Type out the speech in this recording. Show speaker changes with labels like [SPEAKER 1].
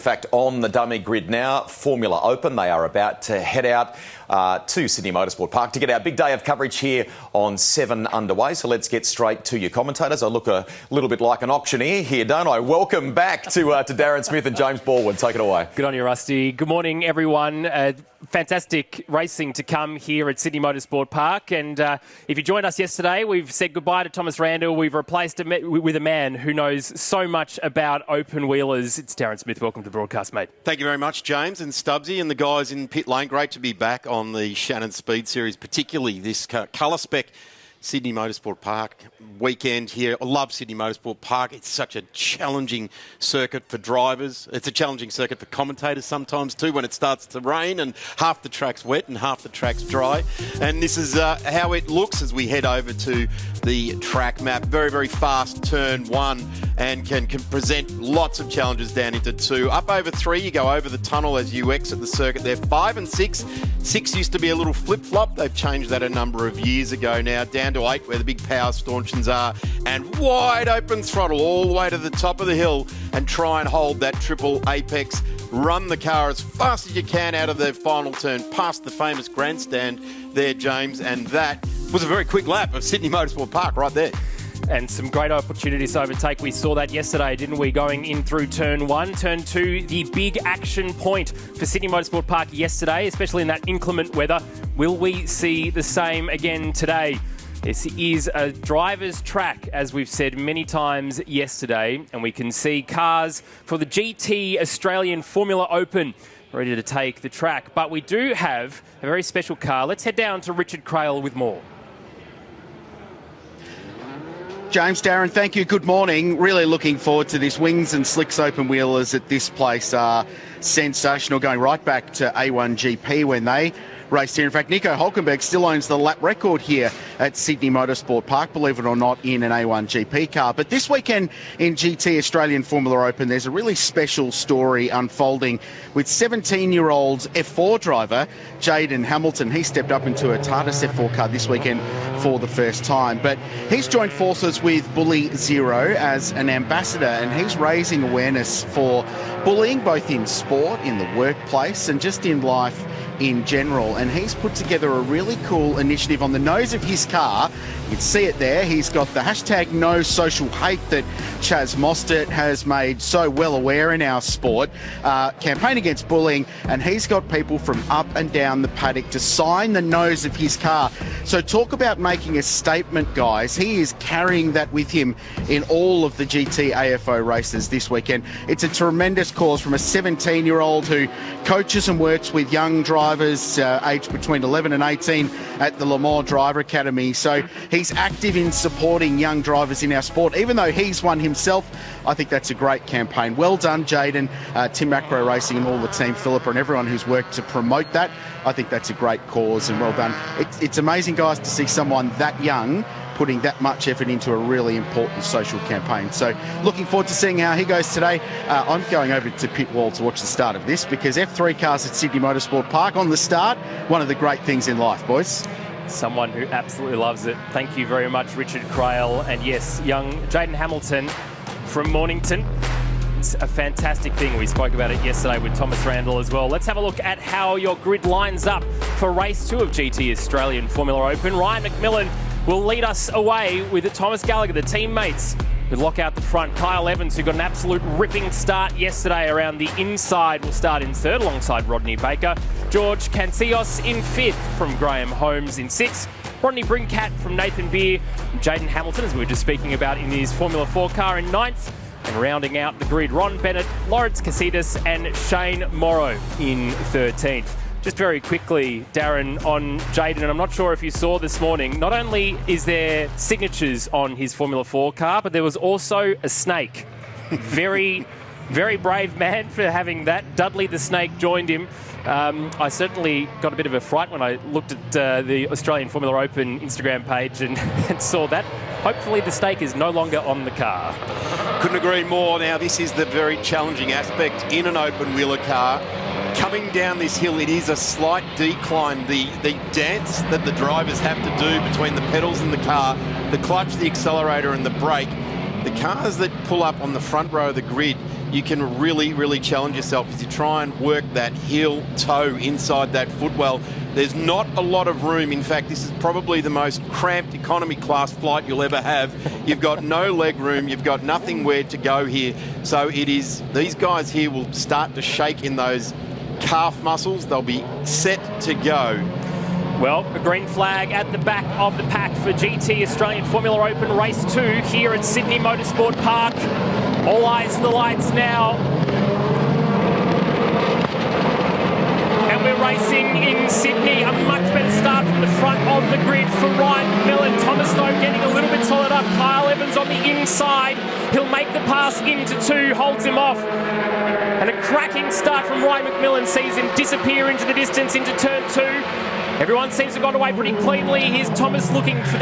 [SPEAKER 1] In fact, on the dummy grid now, Formula Open. They are about to head out to Sydney Motorsport Park to get our big day of coverage here on 7 underway. So let's get straight to your commentators. I look a little bit like an auctioneer here, don't I? Welcome back to Darren Smith and James Baldwin. Take it away.
[SPEAKER 2] Good on you, Rusty. Good morning, everyone. Fantastic racing to come here at Sydney Motorsport Park. And if you joined us yesterday, we've said goodbye to Thomas Randall. We've replaced him with a man who knows so much about open wheelers. It's Darren Smith. Welcome to the broadcast, mate.
[SPEAKER 3] Thank you very much, James and Stubbsy and the guys in pit lane. Great to be back on the Shannons Speed Series, particularly this colour spec Sydney Motorsport Park weekend here. I love Sydney Motorsport Park. It's such a challenging circuit for drivers. It's a challenging circuit for commentators sometimes too when it starts to rain and half the track's wet and half the track's dry. And this is how it looks as we head over to the track map. Very, very fast turn 1 and can present lots of challenges down into 2. Up over 3, you go over the tunnel as you exit the circuit there. 5 and 6. 6 used to be a little flip-flop. They've changed that a number of years ago now. Down to 8 where the big power stanchions are, and wide open throttle all the way to the top of the hill and try and hold that triple apex. Run the car as fast as you can out of the final turn past the famous grandstand there, James, and that was a very quick lap of Sydney Motorsport Park right there.
[SPEAKER 2] And some great opportunities to overtake. We saw that yesterday, didn't we? Going in through turn 1. Turn 2, the big action point for Sydney Motorsport Park yesterday, especially in that inclement weather. Will we see the same again today? This is a driver's track, as we've said many times yesterday, and we can see cars for the GT Australian Formula Open ready to take the track. But we do have a very special car. Let's head down to Richard Crail with more.
[SPEAKER 4] James, Darren, thank you. Good morning. Really looking forward to this. Wings and Slicks open wheelers at this place are sensational, going right back to A1GP when they raced here. In fact, Nico Hulkenberg still owns the lap record here at Sydney Motorsport Park, believe it or not, in an A1GP car. But this weekend in GT Australian Formula Open, there's a really special story unfolding with 17-year-old F4 driver Jayden Hamilton. He stepped up into a TARDIS F4 car this weekend for the first time. But he's joined forces with Bully Zero as an ambassador, and he's raising awareness for bullying, both in sport, in the workplace, and just in life in general. And he's put together a really cool initiative on the nose of his car. You can see it there. He's got the hashtag No Social Hate that Chaz Mostert has made so well aware in our sport. Campaign against bullying, and he's got people from up and down the paddock to sign the nose of his car. So talk about making a statement, guys. He is carrying that with him in all of the GT AFO races this weekend. It's a tremendous cause from a 17-year-old who coaches and works with young drivers aged between 11 and 18 at the Le Mans Driver Academy. So he's active in supporting young drivers in our sport, even though he's one himself. I think that's a great campaign. Well done, Jayden, Tim Macro Racing and all the team, Philippa and everyone who's worked to promote that. I think that's a great cause, and well done. It's amazing, guys, to see someone that young putting that much effort into a really important social campaign. So looking forward to seeing how he goes today. I'm going over to pit wall to watch the start of this, because F3 cars at Sydney Motorsport Park on the start, one of the great things in life, boys.
[SPEAKER 2] Someone who absolutely loves it. Thank you very much, Richard Crail. And yes, young Jayden Hamilton from Mornington. It's a fantastic thing. We spoke about it yesterday with Thomas Randall as well. Let's have a look at how your grid lines up for race 2 of GT Australian Formula Open. Ryan McMillan will lead us away with Thomas Gallagher, the teammates who lock out the front. Kyle Evans, who got an absolute ripping start yesterday around the inside, will start in 3rd alongside Rodney Baker. George Cancillos in 5th from Graham Holmes in 6th. Rodney Brincat from Nathan Beer. Jayden Hamilton, as we were just speaking about, in his Formula 4 car in 9th. And rounding out the grid, Ron Bennett, Lawrence Casitas and Shane Morrow in 13th. Just very quickly, Darren, on Jayden, and I'm not sure if you saw this morning, not only is there signatures on his Formula 4 car, but there was also a snake. Very, very brave man for having that. Dudley the Snake joined him. I certainly got a bit of a fright when I looked at the Australian Formula Open Instagram page and saw that. Hopefully the snake is no longer on the car.
[SPEAKER 3] Couldn't agree more. Now, this is the very challenging aspect in an open wheeler car. Coming down this hill, it is a slight decline. The dance that the drivers have to do between the pedals and the car, the clutch, the accelerator and the brake. The cars that pull up on the front row of the grid you can really, really challenge yourself as you try and work that heel toe inside that footwell. There's not a lot of room. In fact, this is probably the most cramped economy class flight you'll ever have. You've got no leg room. You've got nothing where to go here. So it is, these guys here will start to shake in those calf muscles. They'll be set to go.
[SPEAKER 2] Well, a green flag at the back of the pack for GT Australian Formula Open Race 2 here at Sydney Motorsport Park. All eyes on the lights now. And we're racing in Sydney. A much better start from the front of the grid for Ryan McMillan. Thomas, though, getting a little bit solid up. Kyle Evans on the inside. He'll make the pass into 2, holds him off. And a cracking start from Ryan McMillan sees him disappear into the distance into turn 2. Everyone seems to have got away pretty cleanly. Here's Thomas looking for up